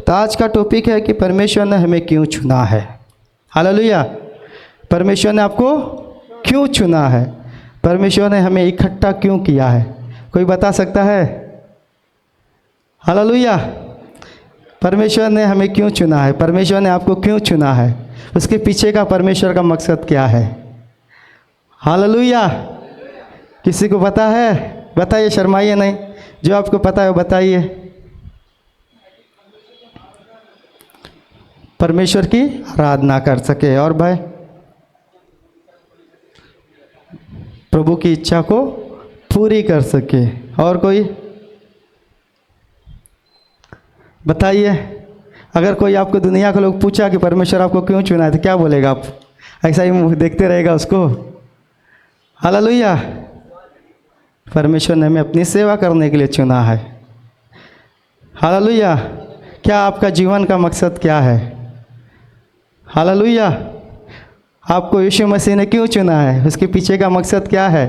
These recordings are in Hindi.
तो आज का टॉपिक है कि परमेश्वर ने हमें क्यों चुना है। हालेलुया। परमेश्वर ने आपको क्यों चुना है, परमेश्वर ने हमें इकट्ठा क्यों किया है, कोई बता सकता है? हालेलुया। परमेश्वर ने हमें क्यों चुना है, परमेश्वर ने आपको क्यों चुना है, उसके पीछे का परमेश्वर का मकसद क्या है? हालेलुया। किसी को पता है? बताइए, शर्माइए नहीं, जो आपको पता है वो बताइए। परमेश्वर की आराधना कर सके और भाई प्रभु की इच्छा को पूरी कर सके। और कोई बताइए। अगर कोई आपको दुनिया के लोग पूछा कि परमेश्वर आपको क्यों चुना है तो क्या बोलेगा आप? ऐसा ही मुँह देखते रहेगा उसको? हालेलुया। परमेश्वर ने हमें अपनी सेवा करने के लिए चुना है। हालेलुया। क्या आपका जीवन का मकसद क्या है? हालेलुया। आपको यीशु मसीह ने क्यों चुना है, उसके पीछे का मकसद क्या है?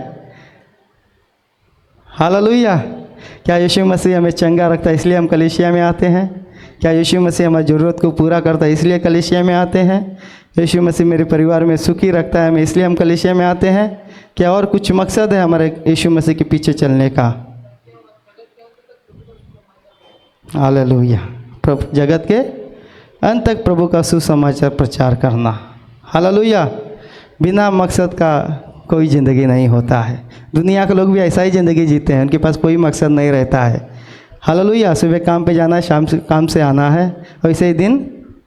हालेलुया। क्या यीशु मसीह हमें चंगा रखता है इसलिए हम कलीसिया में आते हैं? क्या यीशु मसीह हमारी ज़रूरत को पूरा करता है इसलिए कलीसिया में आते हैं? यीशु मसीह मेरे परिवार में सुखी रखता है हमें इसलिए हम कलीसिया में आते हैं? क्या और कुछ मकसद है हमारे यीशु मसीह के पीछे चलने का? हालेलुया। प्रभु जगत के अंत तक प्रभु का सुसमाचार प्रचार करना। हालेलुया। बिना मकसद का कोई ज़िंदगी नहीं होता है। दुनिया के लोग भी ऐसा ही ज़िंदगी जीते हैं, उनके पास कोई मकसद नहीं रहता है। हालेलुया। सुबह काम पे जाना है, शाम से काम से आना है, वैसे ही दिन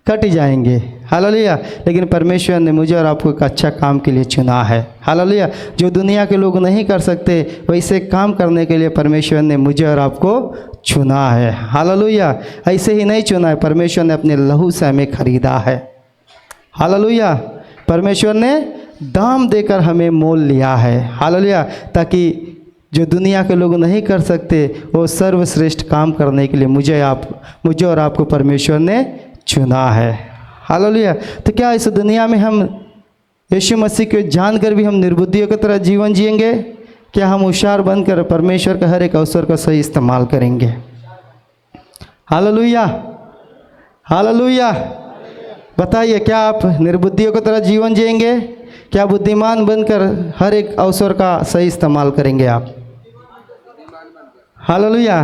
कट जाएंगे। हालेलुया। लेकिन परमेश्वर ने मुझे और आपको एक अच्छा काम के लिए चुना है। हालेलुया। जो दुनिया के लोग नहीं कर सकते वैसे काम करने के लिए परमेश्वर ने मुझे और आपको चुना है। हालेलुया। ऐसे ही नहीं चुना है, परमेश्वर ने अपने लहू से हमें खरीदा है। हालेलुया। परमेश्वर ने दाम देकर हमें मोल लिया है। हालेलुया। ताकि जो दुनिया के लोग नहीं कर सकते वो सर्वश्रेष्ठ काम करने के लिए मुझे और आपको परमेश्वर ने चुना है। हालेलुया। तो क्या इस दुनिया में हम यीशु मसीह को जानकर भी हम निर्बुद्धियों की तरह जीवन जिएंगे? क्या हम होशियार बनकर परमेश्वर का हर एक अवसर का सही इस्तेमाल करेंगे? हालेलुया। हालेलुया। बताइए, क्या आप निर्बुद्धियों की तरह जीवन जिएंगे? क्या बुद्धिमान बनकर हर एक अवसर का सही इस्तेमाल करेंगे आप? हालेलुया।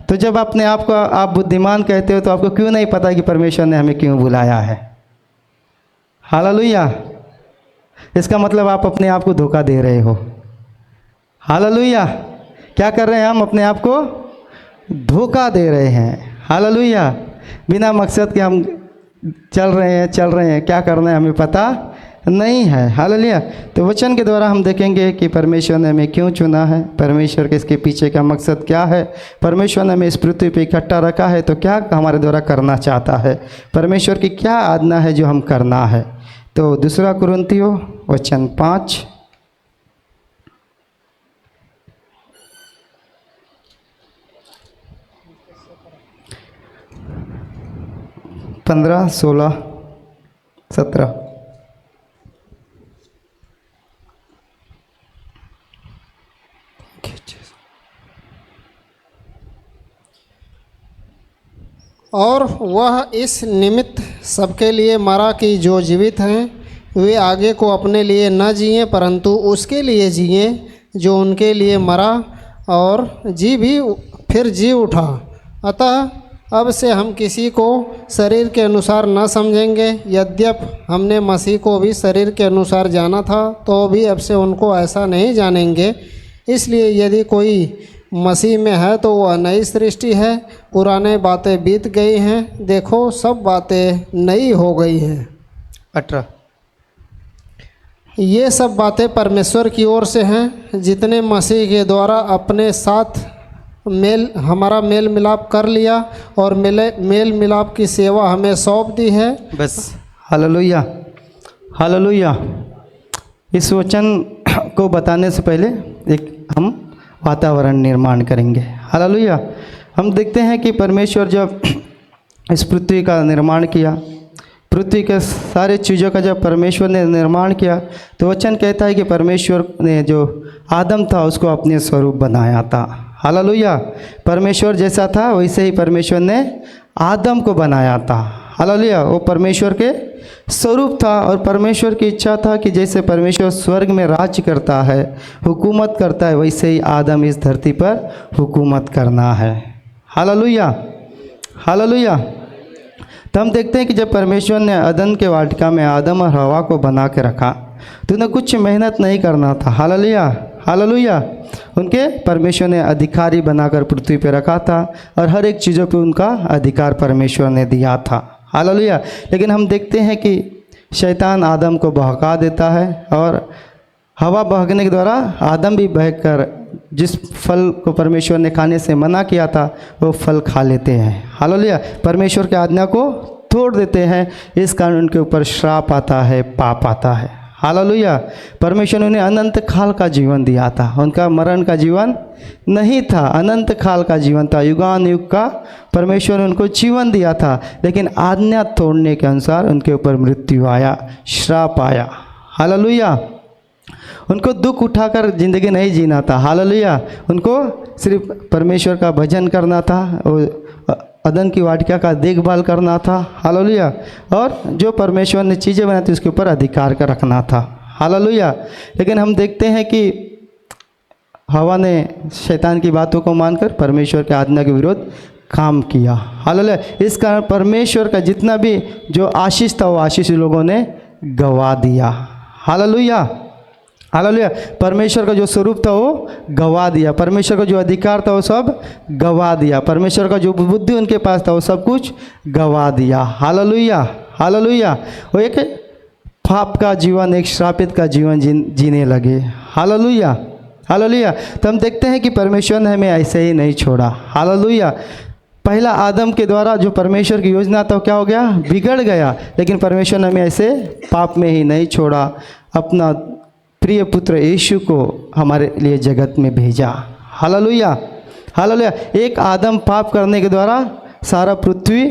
तो जब अपने आप को आप बुद्धिमान कहते हो तो आपको क्यों नहीं पता कि परमेश्वर ने हमें क्यों बुलाया है? हालेलुया। इसका मतलब आप अपने आप को धोखा दे रहे हो। हालेलुया। क्या कर रहे हैं हम? अपने आप को धोखा दे रहे हैं। हालेलुया। बिना मकसद के हम चल रहे हैं, क्या करना है हमें पता नहीं है। हालेलुया। तो वचन के द्वारा हम देखेंगे कि परमेश्वर ने हमें क्यों चुना है, परमेश्वर के इसके पीछे का मकसद क्या है, परमेश्वर ने हमें इस पृथ्वी पे इकट्ठा रखा है तो क्या हमारे द्वारा करना चाहता है, परमेश्वर की क्या आज्ञा है जो हम करना है। तो 2 कुरिन्थियों वचन 5 15, 16, 17। और वह इस निमित्त सबके लिए मरा कि जो जीवित हैं वे आगे को अपने लिए न जिएं परंतु उसके लिए जिएं जो उनके लिए मरा और फिर जी उठा। अतः अब से हम किसी को शरीर के अनुसार न समझेंगे। यद्यपि हमने मसीह को भी शरीर के अनुसार जाना था तो भी अब से उनको ऐसा नहीं जानेंगे। इसलिए यदि कोई मसीह में है तो वह नई सृष्टि है, पुराने बातें बीत गई हैं, देखो सब बातें नई हो गई हैं। 18। ये सब बातें परमेश्वर की ओर से हैं, जितने मसीह के द्वारा अपने साथ हमारा मेल मिलाप कर लिया और मेल मिलाप की सेवा हमें सौंप दी है। बस। हालेलुया। हालेलुया। इस वचन को बताने से पहले एक हम वातावरण निर्माण करेंगे। हालेलुया। हम देखते हैं कि परमेश्वर जब इस पृथ्वी का निर्माण किया, पृथ्वी के सारे चीज़ों का जब परमेश्वर ने निर्माण किया तो वचन कहता है कि परमेश्वर ने जो आदम था उसको अपने स्वरूप बनाया था। हालेलुया। परमेश्वर जैसा था वैसे ही परमेश्वर ने आदम को बनाया था। हालेलुया। वो परमेश्वर के स्वरूप था और परमेश्वर की इच्छा था कि जैसे परमेश्वर स्वर्ग में राज्य करता है, हुकूमत करता है, वैसे ही आदम इस धरती पर हुकूमत करना है। Hallelujah, hallelujah. तो हम देखते हैं कि जब परमेश्वर ने अदन के वाटिका में आदम और हवा को बना के रखा तो उन्हें कुछ मेहनत नहीं करना था। Hallelujah, hallelujah. उनके परमेश्वर ने अधिकारी बनाकर पृथ्वी पे रखा था और हर एक चीज़ों पे उनका अधिकार परमेश्वर ने दिया था। हालेलुया। लेकिन हम देखते हैं कि शैतान आदम को बहका देता है और हवा बहकने के द्वारा आदम भी बहकर जिस फल को परमेश्वर ने खाने से मना किया था वो फल खा लेते हैं। हालेलुया। परमेश्वर की आज्ञा को तोड़ देते हैं, इस कारण उनके ऊपर श्राप आता है, पाप आता है। हालेलुया। परमेश्वर ने उन्हें अनंत काल का जीवन दिया था, उनका मरण का जीवन नहीं था, अनंत काल का जीवन था, युगान युग का परमेश्वर ने उनको जीवन दिया था। लेकिन आज्ञा तोड़ने के अनुसार उनके ऊपर मृत्यु आया, श्राप आया। हालेलुया। उनको दुख उठाकर ज़िंदगी नहीं जीना था। हालेलुया। उनको सिर्फ परमेश्वर का भजन करना था, अदन की वाटिका का देखभाल करना था। हालेलुया। और जो परमेश्वर ने चीज़ें बनाई थी उसके ऊपर अधिकार का रखना था। हालेलुया। लेकिन हम देखते हैं कि हवा ने शैतान की बातों को मानकर परमेश्वर के आज्ञा के विरुद्ध काम किया। हालेलुया। इस कारण परमेश्वर का जितना भी जो आशीष था वो आशीष लोगों ने गवा दिया। Hallelujah, hallelujah. परमेश्वर का जो स्वरूप था वो गवा दिया, परमेश्वर का जो अधिकार था वो सब गवा दिया, परमेश्वर का जो बुद्धि उनके पास था वो सब कुछ गवा दिया। Hallelujah, hallelujah. वो एक पाप का जीवन, एक श्रापित का जीवन जीने लगे। Hallelujah, hallelujah. तो हम देखते हैं कि परमेश्वर ने हमें ऐसे ही नहीं छोड़ा। हालेलुया। पहला आदम के द्वारा जो परमेश्वर की योजना था वो क्या हो गया, बिगड़ गया। लेकिन परमेश्वर ने हमें ऐसे पाप में ही नहीं छोड़ा, अपना प्रिय पुत्र यीशु को हमारे लिए जगत में भेजा। Hallelujah, hallelujah. एक आदम पाप करने के द्वारा सारा पृथ्वी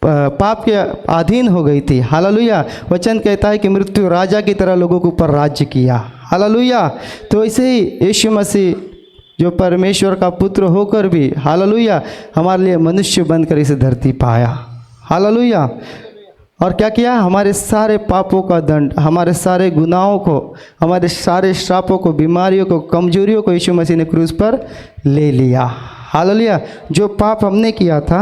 पाप के अधीन हो गई थी। हालेलुया। वचन कहता है कि मृत्यु राजा की तरह लोगों के ऊपर राज्य किया। हालेलुया। तो ऐसे ही यीशु मसीह जो परमेश्वर का पुत्र होकर भी, हालेलुया, हमारे लिए मनुष्य बनकर इस धरती पाया। हालेलुया। और क्या किया, हमारे सारे पापों का दंड, हमारे सारे गुनाहों को, हमारे सारे श्रापों को, बीमारियों को, कमजोरियों को यीशु मसीह ने क्रूस पर ले लिया। हालेलुया। जो पाप हमने किया था,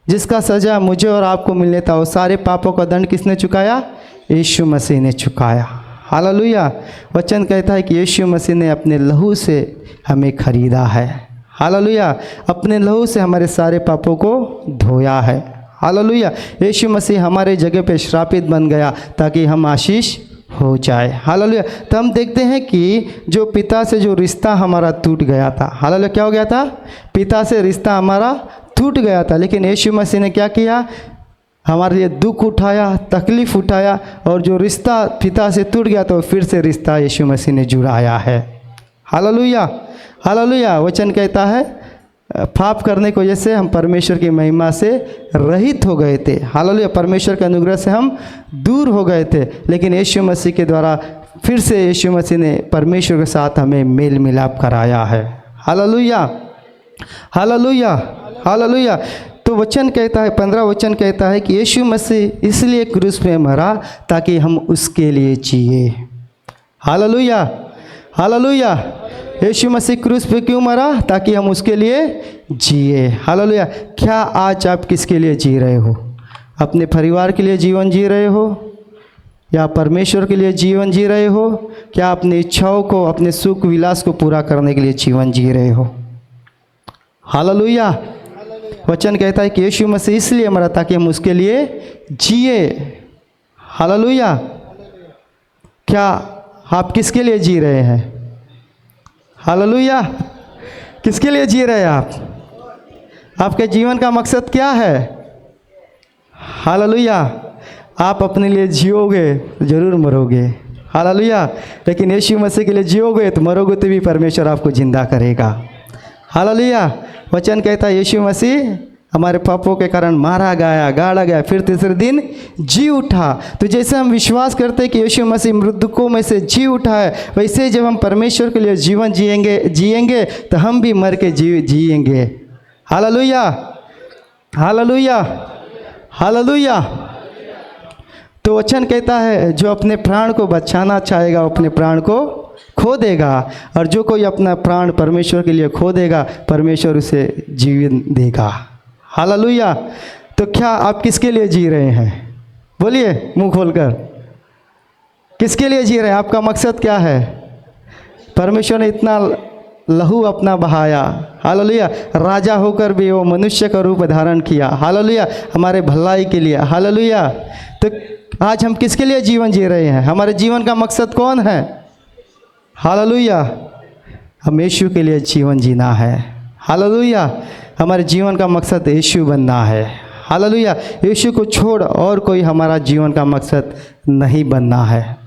जिसका सज़ा मुझे और आपको मिलने था, वो सारे पापों का दंड किसने चुकाया, यीशु मसीह ने चुकाया। हालेलुया। वचन कहता है कि यीशु मसीह ने अपने लहू से हमें खरीदा है। हालेलुया। अपने लहू से हमारे सारे पापों को धोया है। हालेलुया। यीशु मसीह हमारे जगह पे श्रापित बन गया ताकि हम आशीष हो जाए। हालेलुया। तो हम देखते हैं कि जो पिता से जो रिश्ता हमारा टूट गया था, हालेलुया, क्या हो गया था, पिता से रिश्ता हमारा टूट गया था। लेकिन यीशु मसीह ने क्या किया, हमारे लिए दुख उठाया, तकलीफ़ उठाया, और जो रिश्ता पिता से टूट गया तो फिर से रिश्ता यीशु मसीह ने जुड़ाया है। Hallelujah, hallelujah. वचन कहता है पाप करने की वजह से हम परमेश्वर की महिमा से रहित हो गए थे। हालेलुया। परमेश्वर के अनुग्रह से हम दूर हो गए थे, लेकिन यीशु मसीह के द्वारा फिर से यीशु मसीह ने परमेश्वर के साथ हमें मेल मिलाप कराया है। Hallelujah, hallelujah, hallelujah. तो वचन कहता है, 15 वचन कहता है कि यीशु मसीह इसलिए क्रूस पे मरा ताकि हम उसके लिए जिए। Hallelujah, hallelujah. यीशु मसीह क्रूस पे क्यों मरा, ताकि हम उसके लिए जिए। हालेलुया। क्या आज आप किसके लिए जी रहे हो, अपने परिवार के लिए जीवन जी रहे हो या परमेश्वर के लिए जीवन जी रहे हो? क्या अपनी इच्छाओं को, अपने सुख विलास को पूरा करने के लिए जीवन जी रहे हो? हालेलुया। वचन कहता है कि यीशु मसीह इसलिए मरा ताकि हम उसके लिए जिए। हालेलुया। क्या आप किसके लिए जी रहे हैं? हालेलुया। किसके लिए जी रहे हैं आप? आपके जीवन का मकसद क्या है? हालेलुया। आप अपने लिए जियोगे तो जरूर मरोगे। हालेलुया। लेकिन यीशु मसीह के लिए जियोगे तो मरोगे तो भी परमेश्वर आपको जिंदा करेगा। हालेलुया। वचन कहता है यीशु मसीह हमारे पापों के कारण मारा गया, गाड़ा गया, फिर तीसरे दिन जी उठा। तो जैसे हम विश्वास करते हैं कि यीशु मसीह मृतकों में से जी उठा है, वैसे ही जब हम परमेश्वर के लिए जीवन जिएंगे तो हम भी मर के जिएंगे। हालेलुया। Hallelujah, hallelujah. तो वचन कहता है जो अपने प्राण को बचाना चाहेगा वो अपने प्राण को खो देगा, और जो कोई अपना प्राण परमेश्वर के लिए खो देगा परमेश्वर उसे जीवन देगा। हालेलुया। तो क्या आप किसके लिए जी रहे हैं? बोलिए मुंह खोलकर, किसके लिए जी रहे हैं? आपका मकसद क्या है? परमेश्वर ने इतना लहू अपना बहाया, हालेलुया। राजा होकर भी वो मनुष्य का रूप धारण किया, हालेलुया, हमारे भलाई के लिए, हालेलुया। तो आज हम किसके लिए जीवन जी रहे हैं? हमारे जीवन का मकसद कौन है? हालेलुया। हम यीशु के लिए जीवन जीना है, हालेलुया। हमारे जीवन का मकसद यीशु बनना है, हालेलुया। यीशु को छोड़ और कोई हमारा जीवन का मकसद नहीं बनना है,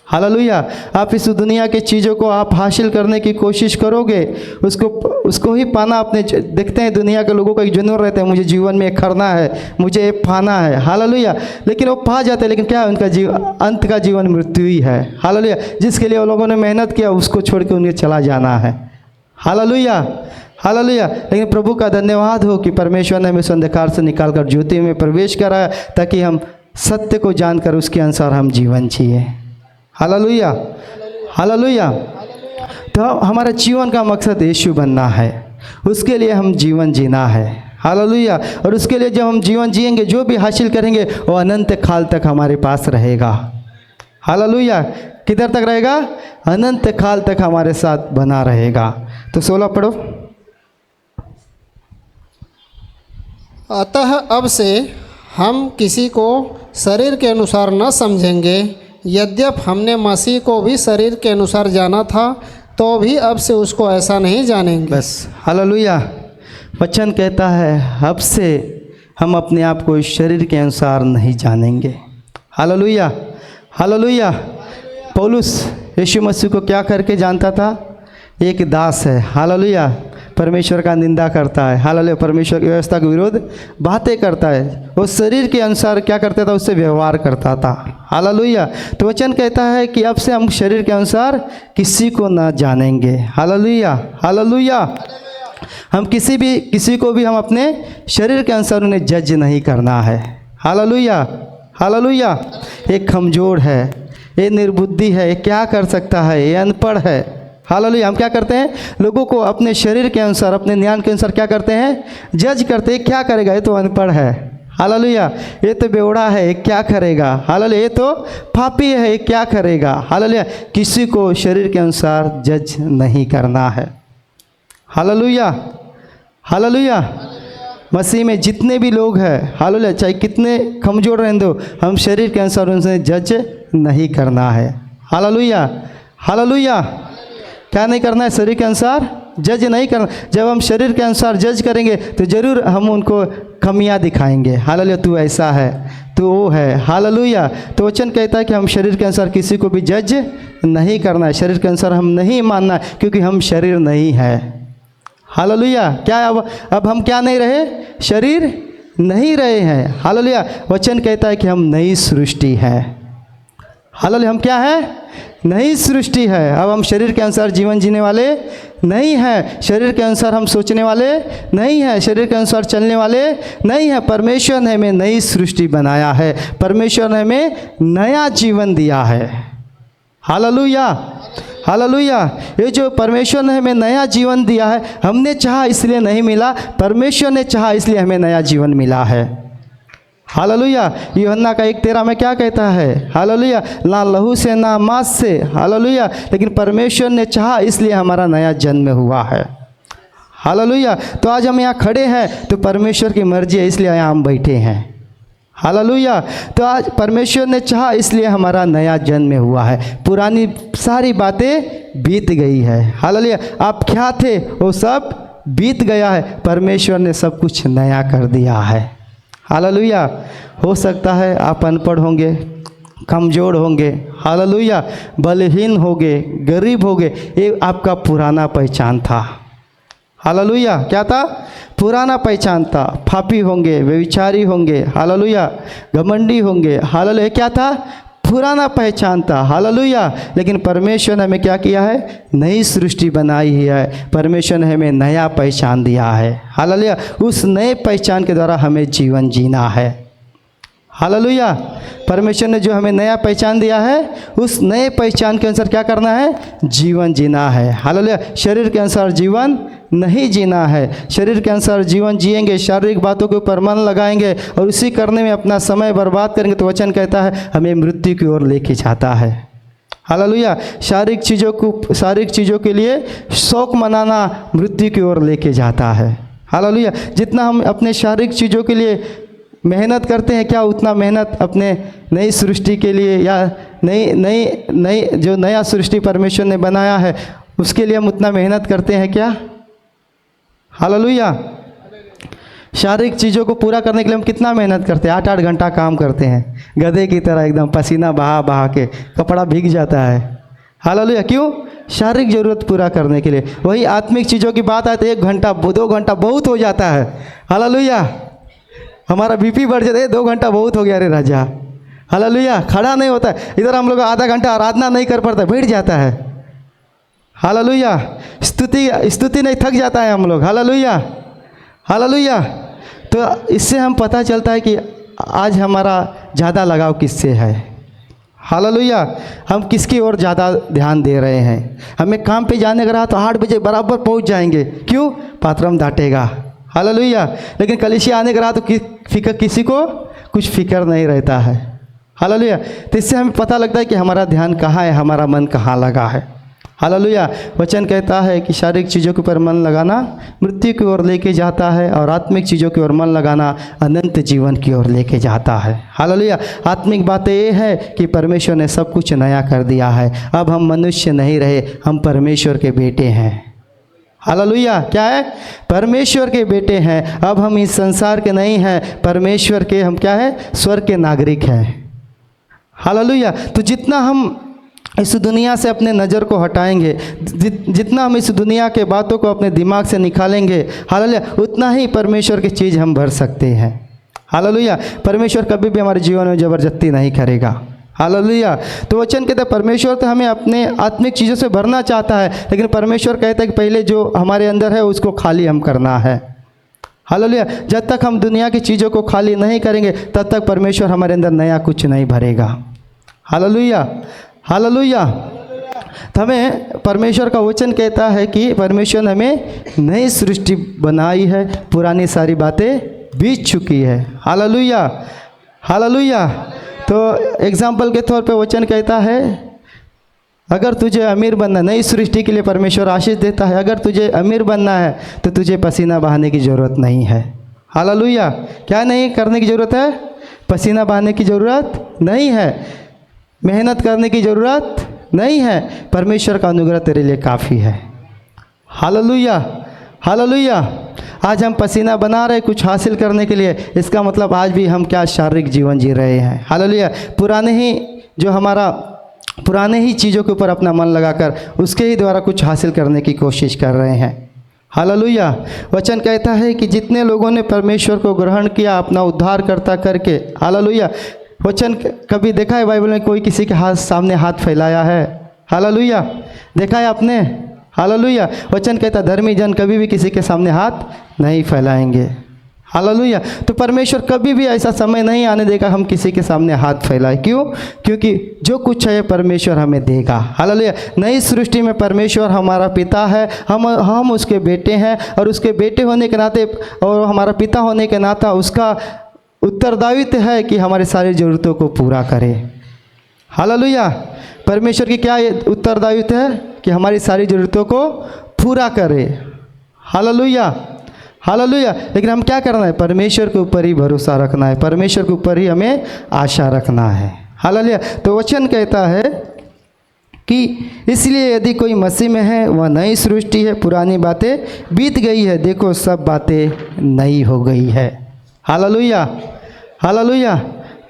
हालेलुया। आप इस दुनिया की चीज़ों को आप हासिल करने की कोशिश करोगे, उसको ही पाना। अपने देखते हैं दुनिया के लोगों का एक जुनून रहता है, मुझे जीवन में एक करना है, मुझे एक पाना है, हालेलुया। लेकिन वो पा जाते हैं, लेकिन क्या है उनका अंत का जीवन मृत्यु ही है, हालेलुया। जिसके लिए वो लोगों ने मेहनत किया उसको छोड़ के उन्हें चला जाना है, हालेलुया, हालेलुया। लेकिन प्रभु का धन्यवाद हो कि परमेश्वर ने हमें इस अंधकार से निकालकर ज्योति में प्रवेश कराया, ताकि हम सत्य को जानकर उसके अनुसार हम जीवन जिए, हालेलुया, हालेलुया। तो हमारा जीवन का मकसद यीशु बनना है, उसके लिए हम जीवन जीना है, हालेलुया। और उसके लिए जब हम जीवन जिएंगे, जो भी हासिल करेंगे वो अनंत काल तक हमारे पास रहेगा, हालेलुया। किधर तक रहेगा? अनंत काल तक हमारे साथ बना रहेगा। तो 16 पढ़ो। अतः अब से हम किसी को शरीर के अनुसार न समझेंगे। यद्यप हमने मसीह को भी शरीर के अनुसार जाना था, तो भी अब से उसको ऐसा नहीं जानेंगे। बस, हालेलुया। वचन कहता है अब से हम अपने आप को इस शरीर के अनुसार नहीं जानेंगे, हालेलुया, हालेलुया। पौलुस यीशु मसीह को क्या करके जानता था? एक दास है, हालेलुया, परमेश्वर का निंदा करता है, हालेलुया, परमेश्वर की व्यवस्था के विरोध बातें करता है। वो शरीर के अनुसार क्या करता था? उससे व्यवहार करता था, हालेलुया। तो वचन कहता है कि अब से हम शरीर के अनुसार किसी को ना जानेंगे, हालेलुया, हालेलुया। हम किसी को भी हम अपने शरीर के अनुसार उन्हें जज नहीं करना है, हालेलुया, हालेलुया। ये कमज़ोर है, ये निर्बुद्धि है, ये क्या कर सकता है, ये अनपढ़ है, हालेलुया। हम क्या करते हैं? लोगों को अपने शरीर के अनुसार, अपने ज्ञान के अनुसार क्या करते हैं? जज करते हैं। क्या करेगा? ये तो अनपढ़ है, हालेलुया, ये तो बेवड़ा है, ये क्या करेगा, हालेलुया, ये तो पापी है, ये क्या करेगा, हालेलुया। किसी को शरीर के अनुसार जज नहीं करना है, हालेलुया, हालेलुया। मसीह में जितने भी लोग हैं, हालेलुया, चाहे कितने कमज़ोर रहने दो, हम शरीर के अनुसार उनसे जज नहीं करना है, हालेलुया, हालेलुया। क्या नहीं करना है? शरीर के अनुसार जज नहीं करना। जब हम शरीर के अनुसार जज करेंगे तो ज़रूर हम उनको कमियां दिखाएंगे, हालेलुया, तू ऐसा है, तू वो है, हालेलुया। तो वचन कहता है कि हम शरीर के अनुसार किसी को भी जज नहीं करना है, शरीर के अनुसार हम नहीं मानना है, क्योंकि हम शरीर नहीं है, हालेलुया। क्या अब हम क्या नहीं रहे? शरीर नहीं रहे हैं, हालेलुया। वचन कहता है कि हम नई सृष्टि है, हालेलुया। हम क्या है? नई सृष्टि है। अब हम शरीर के अनुसार जीवन जीने वाले नहीं हैं, शरीर के अनुसार हम सोचने वाले नहीं हैं, शरीर के अनुसार चलने वाले नहीं हैं। परमेश्वर ने हमें नई सृष्टि बनाया है, परमेश्वर ने हमें नया जीवन दिया है, हालेलुया, हालेलुया। ये जो परमेश्वर ने हमें नया जीवन दिया है, हमने चाहा इसलिए नहीं मिला, परमेश्वर ने चाहा इसलिए हमें नया जीवन मिला है, हालेलुया। यूहन्ना का 1:13 में क्या कहता है? हालेलुया, ना लहू से ना मांस से, हालेलुया, लेकिन परमेश्वर ने चाहा इसलिए हमारा नया जन्म हुआ है, हालेलुया। तो आज हम यहाँ खड़े हैं तो परमेश्वर की मर्जी है, इसलिए यहाँ हम बैठे हैं, हालेलुया। तो आज परमेश्वर ने चाहा इसलिए हमारा नया जन्म हुआ है। पुरानी सारी बातें बीत गई है, हालेलुया। आप क्या थे वो सब बीत गया है, परमेश्वर ने सब कुछ नया कर दिया है, हालेलुया। हो सकता है आप अनपढ़ होंगे, कमज़ोर होंगे, हालेलुया, बलहीन होंगे, गरीब होंगे, ये आपका पुराना पहचान था, हालेलुया। क्या था? पुराना पहचान था। पापी होंगे, व्यभिचारी होंगे, हालेलुया, घमंडी होंगे, हालेलुया। क्या था? पुराना पहचान था, हालेलुया। लेकिन परमेश्वर ने हमें क्या किया है? नई सृष्टि बनाई है। परमेश्वर ने हमें नया पहचान दिया है, हालेलुया। उस नए पहचान के द्वारा हमें जीवन जीना है, हालेलुया। परमेश्वर ने जो हमें नया पहचान दिया है, उस नए पहचान के अनुसार क्या करना है? जीवन जीना है, हालेलुया। शरीर के अनुसार जीवन नहीं जीना है। शरीर के अनुसार जीवन जिएंगे, शारीरिक बातों के ऊपर मन लगाएंगे और उसी करने में अपना समय बर्बाद करेंगे तो वचन कहता है हमें मृत्यु की ओर लेके जाता है, हालेलुया। शारीरिक चीज़ों के लिए शौक मनाना मृत्यु की ओर लेके जाता है, हालेलुया। जितना हम अपने शारीरिक चीज़ों के लिए मेहनत करते हैं, क्या उतना मेहनत अपने नई सृष्टि के लिए या नई जो नया सृष्टि परमेश्वर ने बनाया है उसके लिए हम उतना मेहनत करते हैं क्या? हालेलुया। शारीरिक चीज़ों को पूरा करने के लिए हम कितना मेहनत करते हैं? 8-8 घंटा काम करते हैं, गधे की तरह एकदम पसीना बहा बहा के कपड़ा भीग जाता है, हालेलुया। क्यों? शारीरिक ज़रूरत पूरा करने के लिए। वही आत्मिक चीज़ों की बात आए तो 1 घंटा 2 घंटा बहुत हो जाता है, हालेलुया। हमारा बीपी बढ़ जाता है, 2 घंटा बहुत हो गया रे राजा, हालेलुया। खड़ा नहीं होता है। इधर हम लोग आधा घंटा आराधना नहीं कर पाता, बैठ जाता है, हालेलुया। स्तुति नहीं, थक जाता है हम लोग, हालेलुया, हालेलुया। तो इससे हम पता चलता है कि आज हमारा ज़्यादा लगाव किससे है, हालेलुया। हम किसकी ओर ज़्यादा ध्यान दे रहे हैं। हमें काम पे जाने का रहा तो 8 बजे बराबर पहुंच जाएंगे, क्यों? पात्रम डांटेगा, हालेलुया। लेकिन कलीसिया आने का रहा तो किसी को कुछ फिक्र नहीं रहता है, हालेलुया। तो इससे हमें पता लगता है कि हमारा ध्यान कहाँ है, हमारा मन कहाँ लगा है, हालेलुया। वचन कहता है कि शारीरिक चीज़ों के ऊपर मन लगाना मृत्यु की ओर लेके जाता है और आत्मिक चीज़ों की ओर मन लगाना अनंत जीवन की ओर लेके जाता है, हालेलुया। आत्मिक बातें ये है कि परमेश्वर ने सब कुछ नया कर दिया है। अब हम मनुष्य नहीं रहे, हम परमेश्वर के बेटे हैं, हालेलुया। क्या है? परमेश्वर के बेटे हैं। अब हम इस संसार के नहीं हैं, परमेश्वर के हम क्या है? स्वर्ग के नागरिक हैं, हालेलुया। तो जितना हम इस दुनिया से अपने नज़र को हटाएंगे, जितना हम इस दुनिया के बातों को अपने दिमाग से निकालेंगे, हालेलुया, उतना ही परमेश्वर की चीज़ हम भर सकते हैं, हालेलुया। परमेश्वर कभी भी हमारे जीवन में ज़बरदस्ती नहीं करेगा, हालेलुया। तो वचन कहता है परमेश्वर तो हमें अपने आत्मिक चीज़ों से भरना चाहता है, लेकिन परमेश्वर कहता है कि पहले जो हमारे अंदर है उसको खाली हम करना है, हालेलुया। जब तक हम दुनिया की चीज़ों को खाली नहीं करेंगे तब तक परमेश्वर हमारे अंदर नया कुछ नहीं भरेगा, हालेलुया, हालेलुया। तो हमें परमेश्वर का वचन कहता है कि परमेश्वर ने हमें नई सृष्टि बनाई है, पुरानी सारी बातें बीत चुकी है, हालेलुया, हालेलुया। तो एग्जाम्पल के तौर पे वचन कहता है अगर तुझे अमीर बनना, नई सृष्टि के लिए परमेश्वर आशीष देता है, अगर तुझे अमीर बनना है तो तुझे पसीना बहाने की ज़रूरत नहीं है, हालेलुया। क्या नहीं करने की ज़रूरत है? पसीना बहाने की ज़रूरत नहीं है, मेहनत करने की ज़रूरत नहीं है। परमेश्वर का अनुग्रह तेरे लिए काफ़ी है, हालेलुया, हालेलुया। आज हम पसीना बना रहे कुछ हासिल करने के लिए, इसका मतलब आज भी हम क्या शारीरिक जीवन जी रहे हैं, हालेलुया। पुराने ही चीज़ों के ऊपर अपना मन लगाकर उसके ही द्वारा कुछ हासिल करने की कोशिश कर रहे हैं, हालेलुया। वचन कहता है कि जितने लोगों ने परमेश्वर को ग्रहण किया अपना उद्धारकर्ता करके, हालेलुया। वचन कभी देखा है बाइबल में कोई किसी के सामने हाथ फैलाया है? हालेलुया, देखा है आपने? हालेलुया। वचन कहता धर्मी जन कभी भी किसी के सामने हाथ नहीं फैलाएंगे, हालेलुया। तो परमेश्वर कभी भी ऐसा समय नहीं आने देगा हम किसी के सामने हाथ फैलाए। क्यों? क्योंकि जो कुछ है परमेश्वर हमें देगा, हालेलुया। नई सृष्टि में परमेश्वर हमारा पिता है, हम उसके बेटे हैं और उसके बेटे होने के नाते और हमारा पिता होने के नाता उसका उत्तरदायित्व है कि हमारी सारी ज़रूरतों को पूरा करे, हालेलुया। परमेश्वर की क्या उत्तरदायित्व है? कि हमारी सारी ज़रूरतों को पूरा करे, हालेलुया, हालेलुया। लेकिन हम क्या करना है? परमेश्वर के ऊपर ही भरोसा रखना है, परमेश्वर के ऊपर ही हमें आशा रखना है, हालेलुया। तो वचन कहता है कि इसलिए यदि कोई मसीह में है वह नई सृष्टि है, पुरानी बातें बीत गई है, देखो सब बातें नई हो गई है, हालेलुया, हालेलुया।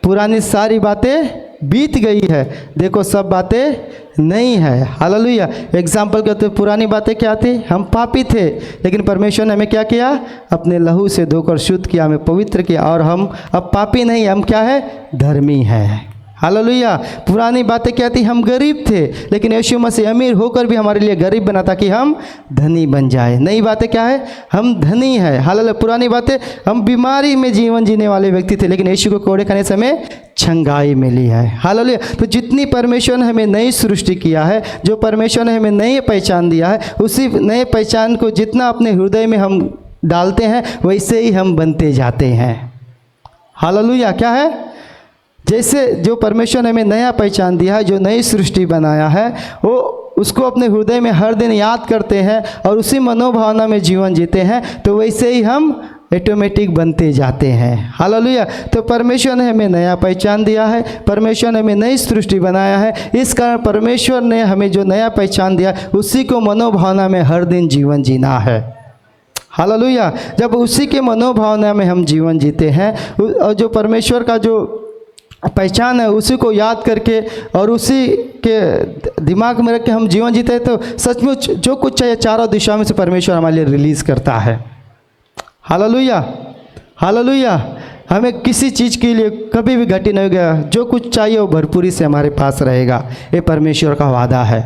पुरानी सारी बातें बीत गई है, देखो सब बातें नई है, हालेलुया। एग्जाम्पल के तो पुरानी बातें क्या थी? हम पापी थे, लेकिन परमेश्वर ने हमें क्या किया? अपने लहू से धोकर शुद्ध किया, हमें पवित्र किया और हम अब पापी नहीं, हम क्या है? धर्मी है, हालेलुया। पुरानी बातें क्या थी? हम गरीब थे, लेकिन यीशु मसीह अमीर होकर भी हमारे लिए गरीब बना ताकि हम धनी बन जाए। नई बातें क्या है? हम धनी है। हालेलुया। पुरानी बातें, हम बीमारी में जीवन जीने वाले व्यक्ति थे, लेकिन यीशु को कोड़े खाने से हमें छंगाई मिली है। हालेलुया। तो जितनी परमेश्वर ने हमें नई सृष्टि किया है, जो परमेश्वर ने हमें नई पहचान दिया है, उसी नए पहचान को जितना अपने हृदय में हम डालते हैं, वैसे ही हम बनते जाते हैं। हालेलुया। क्या है? जैसे जो परमेश्वर ने हमें नया पहचान दिया है, जो नई सृष्टि बनाया है, वो उसको अपने हृदय में हर दिन याद करते हैं और उसी मनोभावना में जीवन जीते हैं, तो वैसे ही हम ऑटोमेटिक बनते जाते हैं। हालेलुया। तो परमेश्वर ने हमें नया पहचान दिया है, परमेश्वर ने हमें नई सृष्टि बनाया है। इस कारण परमेश्वर ने हमें जो नया पहचान दिया, उसी को मनोभावना में हर दिन जीवन जीना है। हालेलुया। जब उसी के मनोभावना में हम जीवन जीते हैं और जो परमेश्वर का जो पहचान है उसी को याद करके और उसी के दिमाग में रख के हम जीवन जीते हैं, तो सचमुच जो कुछ चाहिए चारों दिशाओं में से परमेश्वर हमारे लिए रिलीज़ करता है। हालेलुया। हालेलुया। हमें किसी चीज़ के लिए कभी भी घटी नहीं होगा, जो कुछ चाहिए वो भरपूरी से हमारे पास रहेगा। ये परमेश्वर का वादा है।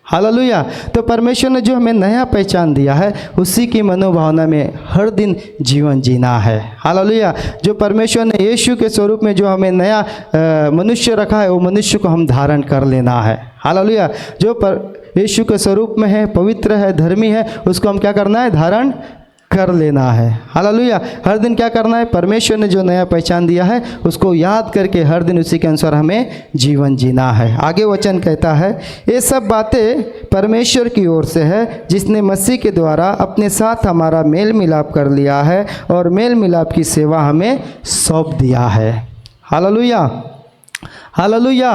हालेलुया। तो परमेश्वर ने जो हमें नया पहचान दिया है, उसी की मनोभावना में हर दिन जीवन जीना है। हालेलुया। जो परमेश्वर ने यीशु के स्वरूप में जो हमें नया मनुष्य रखा है, वो मनुष्य को हम धारण कर लेना है। हालेलुया। जो यीशु के स्वरूप में है, पवित्र है, धर्मी है, उसको हम क्या करना है? धारण कर लेना है। हालेलुया। हर दिन क्या करना है? परमेश्वर ने जो नया पहचान दिया है, उसको याद करके हर दिन उसी के अनुसार हमें जीवन जीना है। आगे वचन कहता है, ये सब बातें परमेश्वर की ओर से है, जिसने मसीह के द्वारा अपने साथ हमारा मेल मिलाप कर लिया है और मेल मिलाप की सेवा हमें सौंप दिया है। हालेलुया। हालेलुया।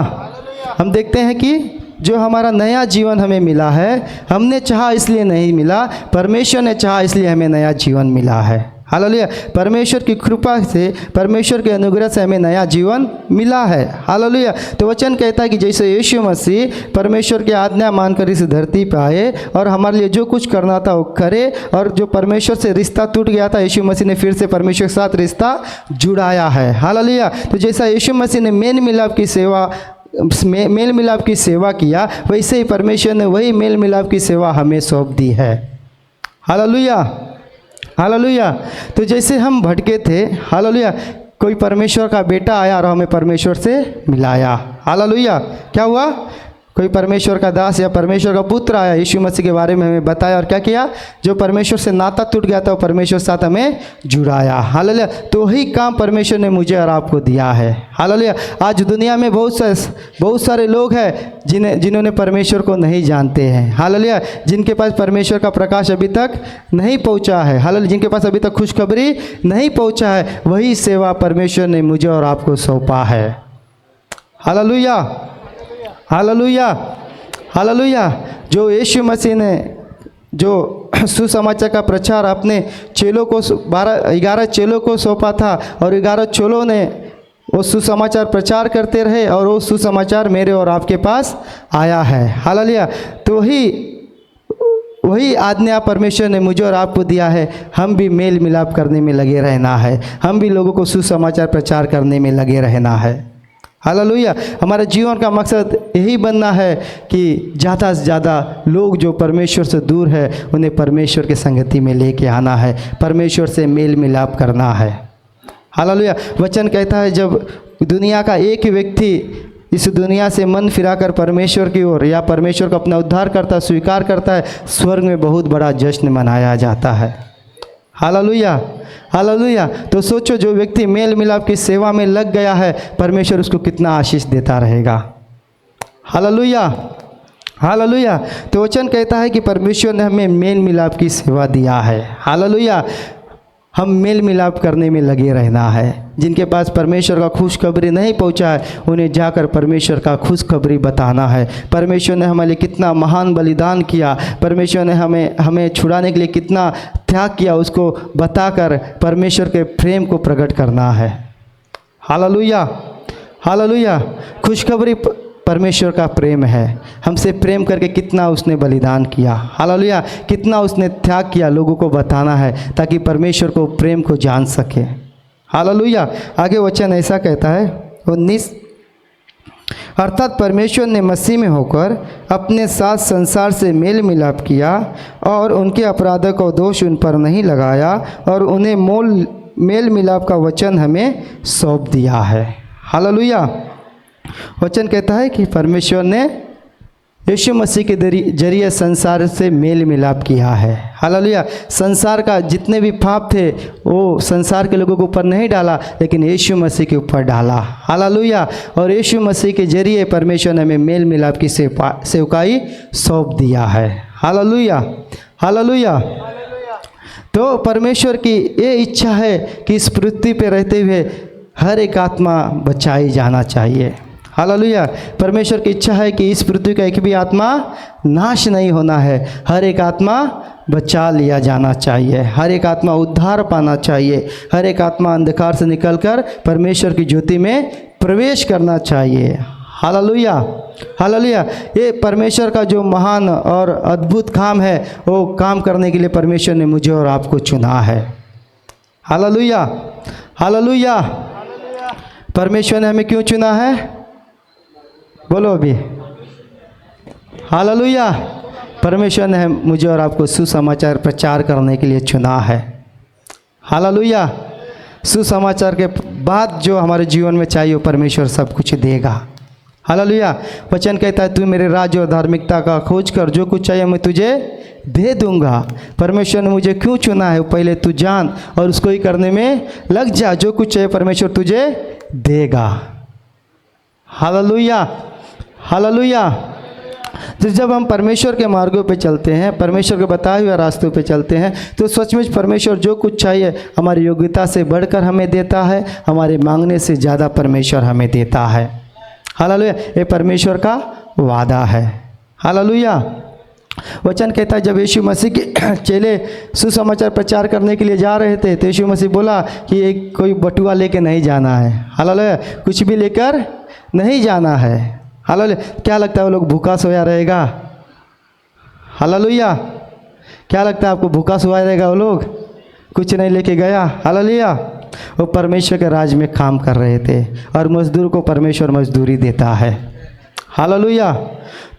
हम देखते हैं कि जो हमारा नया जीवन हमें मिला है, हमने चाहा इसलिए नहीं मिला, परमेश्वर ने चाहा इसलिए हमें नया जीवन मिला है। हालेलुया। परमेश्वर की कृपा से, परमेश्वर के अनुग्रह से हमें नया जीवन मिला है। हालेलुया। तो वचन कहता है कि जैसे यीशु मसीह परमेश्वर की आज्ञा मानकर इस धरती पर आए और हमारे लिए जो कुछ करना था वो करे, और जो परमेश्वर से रिश्ता टूट गया था, यीशु मसीह ने फिर से परमेश्वर के साथ रिश्ता जुड़ाया है। हालेलुया। तो जैसा यीशु मसीह ने मेल मिलाप की सेवा किया, वैसे ही परमेश्वर ने वही मेल मिलाप की सेवा हमें सौंप दी है। हालेलुया। हालेलुया। तो जैसे हम भटके थे, हालेलुया, कोई परमेश्वर का बेटा आया और हमें परमेश्वर से मिलाया। हालेलुया। क्या हुआ? कोई परमेश्वर का दास या परमेश्वर का पुत्र आया, यीशु मसीह के बारे में हमें बताया और क्या किया? जो परमेश्वर से नाता टूट गया था, वो परमेश्वर के साथ हमें जुड़ाया। हालेलुया। तो वही काम परमेश्वर ने मुझे और आपको दिया है। हालेलुया। आज दुनिया में बहुत सारे लोग हैं जिन्होंने परमेश्वर को नहीं जानते हैं। हालेलुया। जिनके पास परमेश्वर का प्रकाश अभी तक नहीं पहुंचा है। हालेलुया। जिनके पास अभी तक खुशखबरी नहीं पहुंचा है, वही सेवा परमेश्वर ने मुझे और आपको सौंपा है। हालेलुया। हालेलुया। हालेलुया। जो यीशु मसीह ने जो सुसमाचार का प्रचार अपने चेलों को 11 चेलों को सौंपा था, और 11 चेलों ने वो सुसमाचार प्रचार करते रहे, और वो सुसमाचार मेरे और आपके पास आया है। हालेलुया। तो वही आज्ञा परमेश्वर ने मुझे और आपको दिया है। हम भी मेल मिलाप करने में लगे रहना है, हम भी लोगों को सुसमाचार प्रचार करने में लगे रहना है। हालेलुया। हमारे जीवन का मकसद यही बनना है कि ज़्यादा से ज़्यादा लोग जो परमेश्वर से दूर है, उन्हें परमेश्वर के संगति में लेके आना है, परमेश्वर से मेल मिलाप करना है। हालेलुया। वचन कहता है, जब दुनिया का एक व्यक्ति इस दुनिया से मन फिराकर परमेश्वर की ओर या परमेश्वर को अपना उद्धार करता स्वीकार करता है, स्वर्ग में बहुत बड़ा जश्न मनाया जाता है। हालेलुया। हालेलुया। तो सोचो, जो व्यक्ति मेल मिलाप की सेवा में लग गया है, परमेश्वर उसको कितना आशीष देता रहेगा। हालेलुया। हालेलुया। तो वचन कहता है कि परमेश्वर ने हमें मेल मिलाप की सेवा दिया है। हालेलुया। हम मेल मिलाप करने में लगे रहना है। जिनके पास परमेश्वर का खुशखबरी नहीं पहुंचा है, उन्हें जाकर परमेश्वर का खुशखबरी बताना है। परमेश्वर ने हमारे लिए कितना महान बलिदान किया, परमेश्वर ने हमें छुड़ाने के लिए कितना त्याग किया, उसको बताकर परमेश्वर के प्रेम को प्रकट करना है। हालेलुया। हालेलुया। खुशखबरी परमेश्वर का प्रेम है। हमसे प्रेम करके कितना उसने बलिदान किया। हालेलुया। कितना उसने त्याग किया, लोगों को बताना है ताकि परमेश्वर को प्रेम को जान सके। हालेलुया। आगे वचन ऐसा कहता है 19 अर्थात परमेश्वर ने मसीह में होकर अपने साथ संसार से मेल मिलाप किया और उनके अपराधों का दोष उन पर नहीं लगाया और उन्हें मेल मिलाप का वचन हमें सौंप दिया है। हालेलुया। वचन कहता है कि परमेश्वर ने यीशु मसीह के जरिए संसार से मेल मिलाप किया है। हालेलुया। संसार का जितने भी पाप थे वो संसार के लोगों के ऊपर नहीं डाला, लेकिन यीशु मसीह के ऊपर डाला। हालेलुया। और यीशु मसीह के जरिए परमेश्वर ने हमें मेल मिलाप की सेवकाई सौंप दिया है। हालेलुया। हालेलुया। तो परमेश्वर की ये इच्छा है कि इस पृथ्वी पे रहते हुए हर एक आत्मा बचाई जाना चाहिए। हालेलुया। परमेश्वर की इच्छा है कि इस पृथ्वी का एक भी आत्मा नाश नहीं होना है, हर एक आत्मा बचा लिया जाना चाहिए, हर एक आत्मा उद्धार पाना चाहिए, हर एक आत्मा अंधकार से निकलकर परमेश्वर की ज्योति में प्रवेश करना चाहिए। हालेलुया। हालेलुया। ये परमेश्वर का जो महान और अद्भुत काम है वो काम करने के लिए परमेश्वर ने मुझे और आपको चुना है। हालेलुया। हालेलुया। परमेश्वर ने हमें क्यों चुना है? बोलो अभी। हालेलुया। परमेश्वर ने मुझे और आपको सुसमाचार प्रचार करने के लिए चुना है। हालेलुया। सुसमाचार के बाद जो हमारे जीवन में चाहिए वो परमेश्वर सब कुछ देगा। हालेलुया। वचन कहता है तू मेरे राज्य और धार्मिकता का खोज कर, जो कुछ चाहिए मैं तुझे दे दूंगा। परमेश्वर ने मुझे क्यों चुना है वो पहले तू जान और उसको ही करने में लग जा। जो कुछ चाहिए परमेश्वर तुझे देगा। हालेलुया। हालेलुया। तो जब हम परमेश्वर के मार्गों पे चलते हैं, परमेश्वर के बताए हुए रास्तों पे चलते हैं, तो सचमुच परमेश्वर जो कुछ चाहिए हमारी योग्यता से बढ़कर हमें देता है, हमारे मांगने से ज़्यादा परमेश्वर हमें देता है। हालेलुया। ये परमेश्वर का वादा है। हालेलुया। वचन कहता है जब यीशु मसीह के चेले सुसमाचार प्रचार करने के लिए जा रहे थे तो यीशु मसीह बोला कि एक कोई बटुआ लेके नहीं जाना है। हालेलुया। कुछ भी लेकर नहीं जाना है। हालेलुया। क्या लगता है वो लोग भूखा सोया रहेगा? हालेलुया। क्या लगता है आपको भूखा सोया रहेगा? वो लोग कुछ नहीं लेके गया। हालेलुया। वो परमेश्वर के राज में काम कर रहे थे और मजदूर को परमेश्वर मजदूरी देता है। हालेलुया।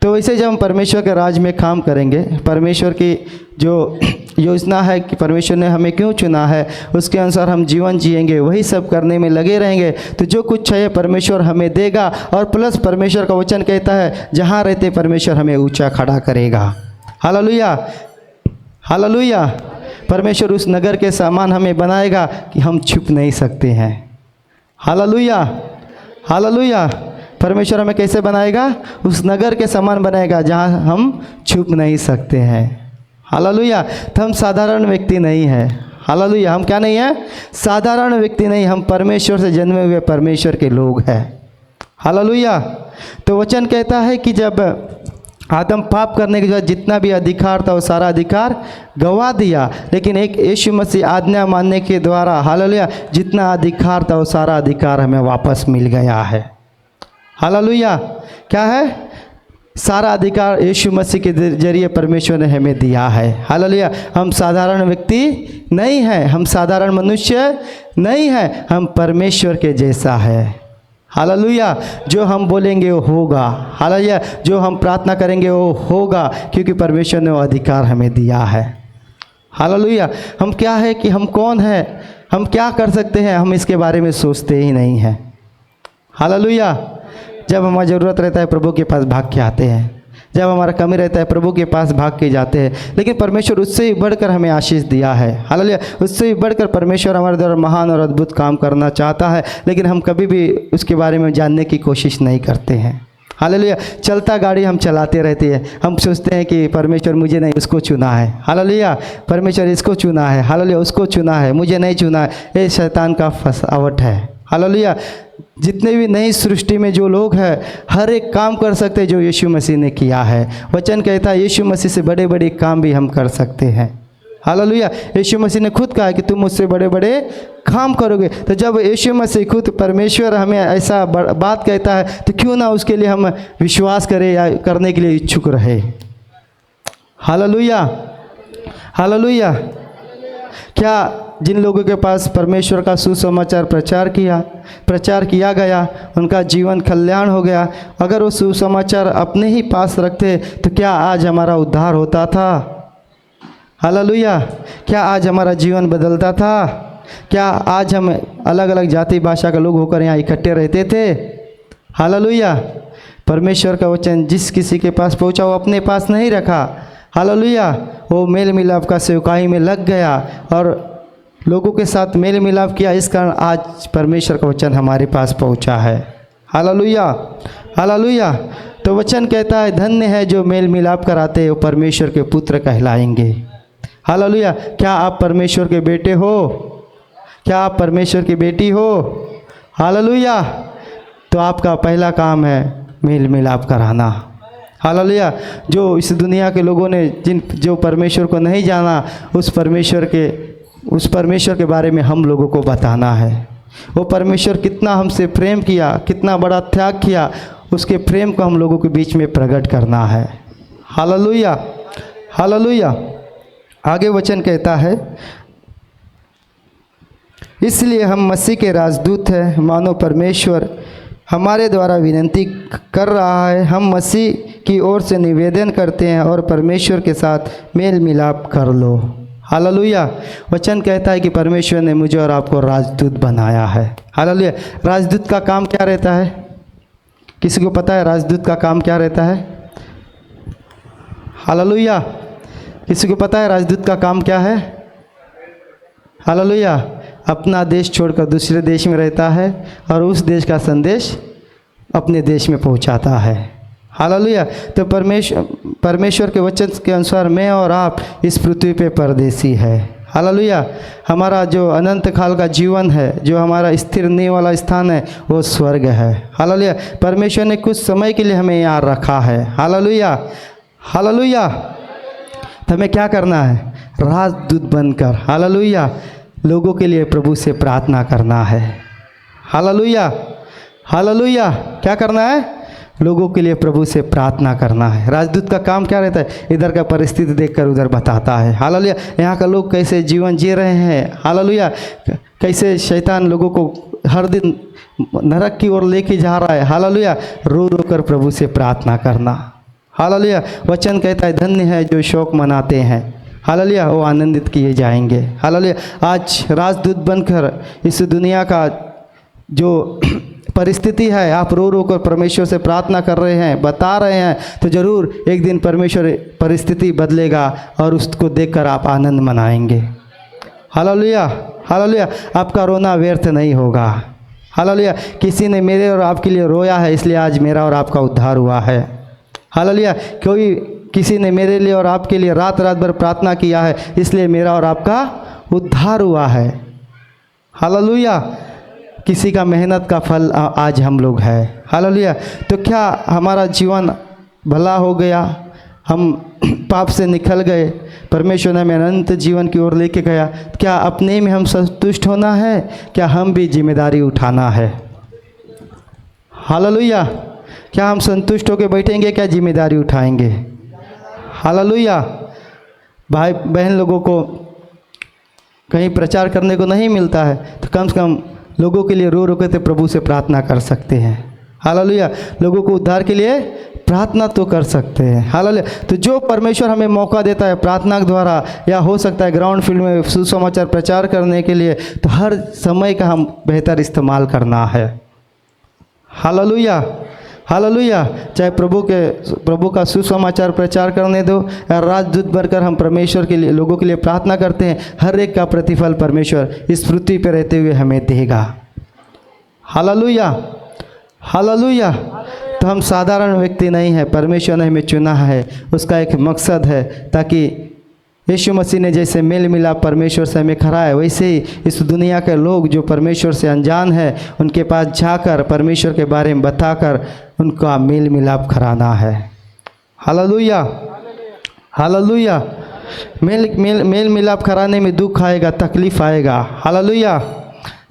तो वैसे जब हम परमेश्वर के राज में काम करेंगे, परमेश्वर की जो योजना है कि परमेश्वर ने हमें क्यों चुना है उसके अनुसार हम जीवन जिएंगे, वही सब करने में लगे रहेंगे, तो जो कुछ चाहिए परमेश्वर हमें देगा। और प्लस परमेश्वर का वचन कहता है जहाँ रहते परमेश्वर हमें ऊंचा खड़ा करेगा। हालेलुया। हालेलुया। परमेश्वर उस नगर के सामान हमें बनाएगा कि हम छुप नहीं सकते हैं। हालेलुया। हालेलुया। परमेश्वर हमें कैसे बनाएगा? उस नगर के समान बनाएगा जहाँ हम छुप नहीं सकते हैं। हालेलुया। तो हम साधारण व्यक्ति नहीं हैं। हालेलुया। हम क्या नहीं हैं? साधारण व्यक्ति नहीं, हम परमेश्वर से जन्मे हुए परमेश्वर के लोग हैं। हालेलुया। तो वचन कहता है कि जब आदम पाप करने के बाद जितना भी अधिकार था वो सारा अधिकार गवा दिया, लेकिन एक यीशु मसीह आज्ञा मानने के द्वारा हालेलुया जितना अधिकार था वो सारा अधिकार हमें वापस मिल गया है। हालेलुया। क्या है? सारा अधिकार यीशु मसीह के जरिए परमेश्वर ने हमें दिया है। हालेलुया। हम साधारण व्यक्ति नहीं हैं, हम साधारण मनुष्य नहीं हैं, हम परमेश्वर के जैसा है। हालेलुया। जो हम बोलेंगे वो होगा। हालेलुया। जो हम प्रार्थना करेंगे वो होगा, क्योंकि परमेश्वर ने वो अधिकार हमें दिया है। हालेलुया। हम क्या है कि हम कौन हैं, हम क्या कर सकते हैं, हम इसके बारे में सोचते ही नहीं हैं। हालेलुया। जब हमारी ज़रूरत रहता है प्रभु के पास भाग के आते हैं, जब हमारा कमी रहता है प्रभु के पास भाग के जाते हैं, लेकिन परमेश्वर उससे ही बढ़कर हमें आशीष दिया है। हालेलुया। उससे ही बढ़कर परमेश्वर हमारे द्वारा महान और अद्भुत काम करना चाहता है, लेकिन हम कभी भी उसके बारे में जानने की कोशिश नहीं करते हैं। हालेलुया। चलता गाड़ी हम चलाते रहते हैं, हम सोचते हैं कि परमेश्वर मुझे नहीं उसको चुना है। हालेलुया। परमेश्वर इसको चुना है। हालेलुया। उसको चुना है, मुझे नहीं चुना है। ये शैतान का फसावट है। हालेलुया। जितने भी नई सृष्टि में जो लोग हैं हर एक काम कर सकते हैं जो यीशु मसीह ने किया है। वचन कहता है यीशु मसीह से बड़े बड़े काम भी हम कर सकते हैं। हालेलुया। यीशु मसीह ने खुद कहा कि तुम मुझसे बड़े बड़े काम करोगे। तो जब यीशु मसीह खुद परमेश्वर हमें ऐसा बात कहता है तो क्यों ना उसके लिए हम विश्वास करें या करने के लिए इच्छुक रहे। हालेलुया। हालेलुया। क्या जिन लोगों के पास परमेश्वर का सुसमाचार प्रचार किया गया, उनका जीवन कल्याण हो गया। अगर वो सुसमाचार अपने ही पास रखते तो क्या आज हमारा उद्धार होता था? हालेलुया। क्या आज हमारा जीवन बदलता था? क्या आज हम अलग अलग जाति भाषा के लोग होकर यहाँ इकट्ठे रहते थे? हालेलुया। परमेश्वर का वचन जिस किसी के पास पहुँचा वो अपने पास नहीं रखा। हालेलुया। वो मेल मिलाप का सेवकाई में लग गया और लोगों के साथ मेल मिलाप किया। इस कारण आज परमेश्वर का वचन हमारे पास पहुँचा है। Hallelujah, hallelujah. तो वचन कहता है धन्य है जो मेल मिलाप कराते हैं, वो परमेश्वर के पुत्र कहलाएंगे। हालेलुया। क्या आप परमेश्वर के बेटे हो? क्या आप परमेश्वर की बेटी हो? हालेलुया। तो आपका पहला काम है मेल मिलाप कराना। हालेलुया। जो इस दुनिया के लोगों ने जो परमेश्वर को नहीं जाना, उस परमेश्वर के बारे में हम लोगों को बताना है। वो परमेश्वर कितना हमसे प्रेम किया, कितना बड़ा त्याग किया, उसके प्रेम को हम लोगों के बीच में प्रकट करना है। Hallelujah, hallelujah. आगे वचन कहता है इसलिए हम मसीह के राजदूत हैं, मानो परमेश्वर हमारे द्वारा विनती कर रहा है। हम मसीह की ओर से निवेदन करते हैं और परमेश्वर के साथ मेल मिलाप कर लो। हालेलुया। वचन कहता है कि परमेश्वर ने मुझे और आपको राजदूत बनाया है। हालेलुया। राजदूत का काम क्या रहता है? किसी को पता है राजदूत का काम क्या रहता है? हालेलुया। किसी को पता है राजदूत का काम क्या है? हालेलुया। अपना देश छोड़कर दूसरे देश में रहता है और उस देश का संदेश अपने देश में पहुंचाता है। हालेलुया। तो परमेश्वर के वचन के अनुसार मैं और आप इस पृथ्वी पे परदेसी है। हालेलुया। हमारा जो अनंत काल का जीवन है, जो हमारा स्थिर नहीं वाला स्थान है, वो स्वर्ग है। हालेलुया। परमेश्वर ने कुछ समय के लिए हमें यहाँ रखा है। Hallelujah, hallelujah. तो हमें क्या करना है? राजदूत बनकर, हालेलुया, लोगों के लिए प्रभु से प्रार्थना करना है। Hallelujah, hallelujah. क्या करना है? लोगों के लिए प्रभु से प्रार्थना करना है। राजदूत का काम क्या रहता है? इधर का परिस्थिति देखकर उधर बताता है। हालेलुया। यहाँ का लोग कैसे जीवन जी रहे हैं, हालेलुया, कैसे शैतान लोगों को हर दिन नरक की ओर लेके जा रहा है। हालेलुया। रो रो कर प्रभु से प्रार्थना करना। हालेलुया। वचन कहता है धन्य है जो शोक मनाते हैं, हालेलुया, वो आनंदित किए जाएंगे। हालेलुया। आज राजदूत बनकर इस दुनिया का जो परिस्थिति है, आप रो रो कर परमेश्वर से प्रार्थना कर रहे हैं, बता रहे हैं, तो ज़रूर एक दिन परमेश्वर परिस्थिति बदलेगा और उसको देखकर आप आनंद मनाएंगे। Hallelujah, hallelujah. आपका रोना व्यर्थ नहीं होगा। हालेलुया। किसी ने मेरे और आपके लिए रोया है, इसलिए आज मेरा और आपका उद्धार हुआ है। हालेलुया। किसी ने मेरे लिए और आपके लिए रात रात भर प्रार्थना किया है, इसलिए मेरा और आपका उद्धार हुआ है। हालेलुया। किसी का मेहनत का फल आज हम लोग है। हालेलुया। तो क्या हमारा जीवन भला हो गया? हम पाप से निकल गए, परमेश्वर ने हमें अनंत जीवन की ओर लेके गया। क्या अपने में हम संतुष्ट होना है? क्या हम भी जिम्मेदारी उठाना है? हालेलुया। क्या हम संतुष्ट होकर बैठेंगे? क्या जिम्मेदारी उठाएंगे? हालेलुया। भाई बहन लोगों को कहीं प्रचार करने को नहीं मिलता है, तो कम से कम लोगों के लिए रो रो के प्रभु से प्रार्थना कर सकते हैं। हालेलुया। लोगों को उद्धार के लिए प्रार्थना तो कर सकते हैं। हालेलुया। तो जो परमेश्वर हमें मौका देता है प्रार्थना के द्वारा, या हो सकता है ग्राउंड फील्ड में सुसमाचार प्रचार करने के लिए, तो हर समय का हम बेहतर इस्तेमाल करना है। Hallelujah, hallelujah. चाहे प्रभु का सुसमाचार प्रचार करने दो, या राजदूत बनकर हम परमेश्वर के लिए लोगों के लिए प्रार्थना करते हैं, हर एक का प्रतिफल परमेश्वर इस पृथ्वी पर रहते हुए हमें देगा। Hallelujah, hallelujah. तो हम साधारण व्यक्ति नहीं हैं, परमेश्वर ने हमें चुना है, उसका एक मकसद है, ताकि यीशु मसीह ने जैसे मेल मिलाप परमेश्वर से हमें कराया, वैसे ही इस दुनिया के लोग जो परमेश्वर से अनजान है, उनके पास जाकर परमेश्वर के बारे में बताकर उनका मेल मिलाप कराना है। Hallelujah, hallelujah. मेल मिलाप कराने में दुख आएगा, तकलीफ़ आएगा, हालेलुया,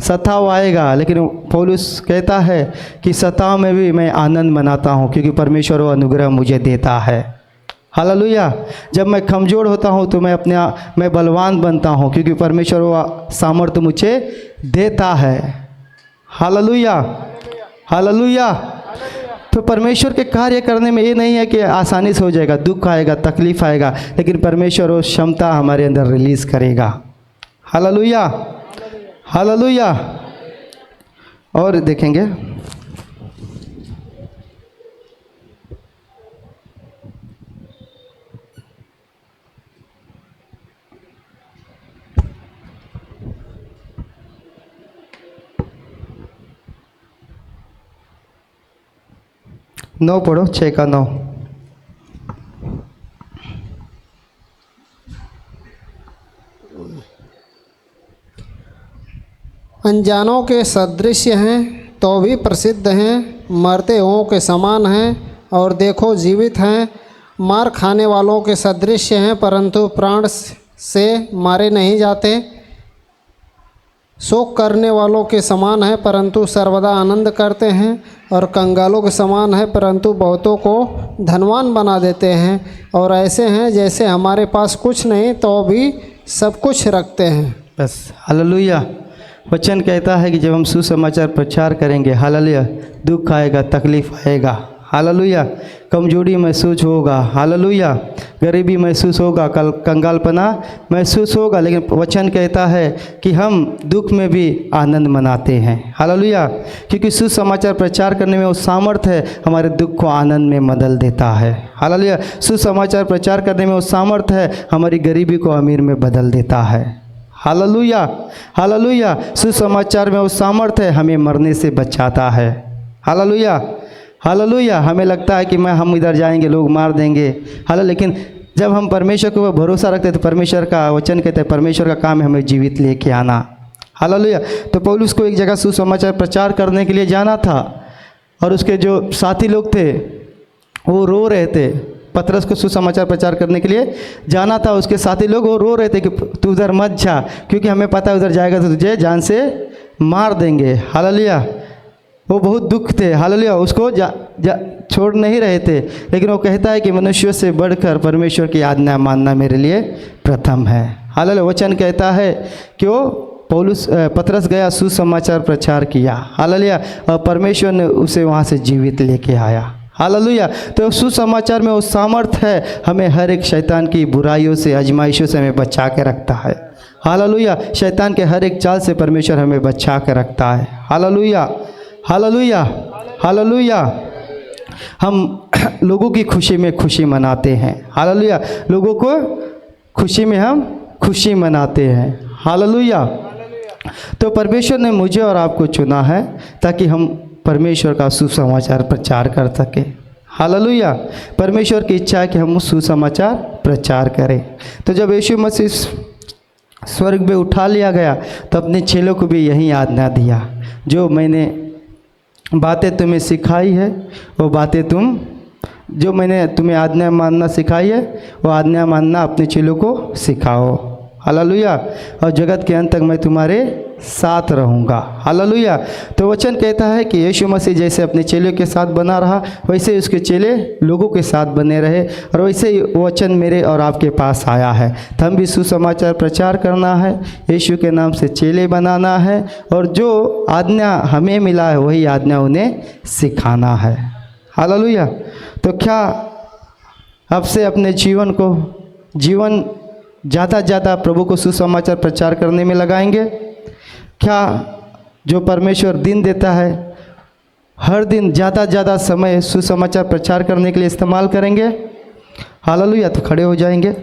सताव आएगा, लेकिन पौलुस कहता है कि सताव में भी मैं आनंद मनाता हूँ, क्योंकि परमेश्वर वो अनुग्रह मुझे देता है। हालेलुया। जब मैं कमज़ोर होता हूँ तो मैं बलवान बनता हूँ, क्योंकि परमेश्वर वो सामर्थ्य मुझे देता है। Hallelujah, hallelujah. तो परमेश्वर के कार्य करने में ये नहीं है कि आसानी से हो जाएगा, दुख आएगा, तकलीफ आएगा, लेकिन परमेश्वर वो क्षमता हमारे अंदर रिलीज़ करेगा। Hallelujah, hallelujah. और देखेंगे नौ पढ़ो, 6 का 9। अनजानों के सदृश हैं तो भी प्रसिद्ध हैं, मरते हुओं के समान हैं और देखो जीवित हैं, मार खाने वालों के सदृश हैं परंतु प्राण से मारे नहीं जाते, शोक करने वालों के समान है परंतु सर्वदा आनंद करते हैं, और कंगालों के समान है परंतु बहुतों को धनवान बना देते हैं, और ऐसे हैं जैसे हमारे पास कुछ नहीं तो भी सब कुछ रखते हैं। बस। हालेलुया। वचन कहता है कि जब हम सुसमाचार प्रचार करेंगे, हालेलुया, दुख आएगा, तकलीफ आएगा, हालेलुया, कमजोरी महसूस होगा, हालेलुया, गरीबी महसूस होगा, कंगालपना महसूस होगा, लेकिन वचन कहता है कि हम दुख में भी आनंद मनाते हैं। हालेलुया, क्योंकि सुसमाचार प्रचार करने में वो सामर्थ्य है, हमारे दुख को आनंद में बदल देता है। हालेलुया, सुसमाचार प्रचार करने में वो सामर्थ्य है, हमारी गरीबी को अमीर में बदल देता है। Hallelujah, hallelujah. सुसमाचार में वो सामर्थ्य है, हमें मरने से बचाता है। Hallelujah, hallelujah. हमें लगता है कि हम इधर जाएंगे लोग मार देंगे, हालेलुया, लेकिन जब हम परमेश्वर को भरोसा रखते हैं तो परमेश्वर का वचन कहते हैं परमेश्वर का काम है हमें जीवित लेके आना। हालेलुया। तो पौलुस को एक जगह सुसमाचार प्रचार करने के लिए जाना था, और उसके जो साथी लोग थे वो रो रहे थे। पतरस को सुसमाचार प्रचार करने के लिए जाना था, उसके साथी लोग वो रो रहे थे कि तू उधर मत जा, क्योंकि हमें पता है उधर जाएगा तो तुझे जान से मार देंगे। हालेलुया, वो बहुत दुख थे। हालेलुया, उसको छोड़ नहीं रहे थे, लेकिन वो कहता है कि मनुष्यों से बढ़कर परमेश्वर की आज्ञा मानना मेरे लिए प्रथम है। हालेलुया, वचन कहता है कि वो पतरस गया, सुसमाचार प्रचार किया, हालेलुया, और परमेश्वर ने उसे वहाँ से जीवित लेके आया। हालेलुया। तो सुसमाचार में वो सामर्थ्य है, हमें हर एक शैतान की बुराइयों से, आजमाइशों से हमें बचा के रखता है। हालेलुया, शैतान के हर एक चाल से परमेश्वर हमें बचा के रखता है। Hallelujah, hallelujah, hallelujah. हम लोगों की खुशी में खुशी मनाते हैं। हालेलुया, लोगों को खुशी में हम खुशी मनाते हैं। हालेलुया। तो परमेश्वर ने मुझे और आपको चुना है ताकि हम परमेश्वर का सुसमाचार प्रचार कर सके। हालेलुया, परमेश्वर की इच्छा है कि हम सुसमाचार प्रचार करें। तो जब यीशु मसीह स्वर्ग में उठा लिया गया तो अपने चेलों को भी यही आज्ञा दिया, जो मैंने बातें तुम्हें सिखाई है वो बातें जो मैंने तुम्हें आज्ञा मानना सिखाई है वो आज्ञा मानना अपने चेलों को सिखाओ। हालेलुया, और जगत के अंत तक मैं तुम्हारे साथ रहूँगा। हालेलुया। तो वचन कहता है कि यीशु मसीह जैसे अपने चेलों के साथ बना रहा, वैसे उसके चेले लोगों के साथ बने रहे, और वैसे ही वचन मेरे और आपके पास आया है। तो हम भी सुसमाचार प्रचार करना है, यीशु के नाम से चेले बनाना है, और जो आज्ञा हमें मिला है वही आज्ञा उन्हें सिखाना है। हालेलुया। तो क्या आपसे अपने जीवन ज़्यादा प्रभु को सुसमाचार प्रचार करने में लगाएंगे? क्या जो परमेश्वर दिन देता है हर दिन ज़्यादा समय सुसमाचार प्रचार करने के लिए इस्तेमाल करेंगे? हालेलुया। तो खड़े हो जाएंगे।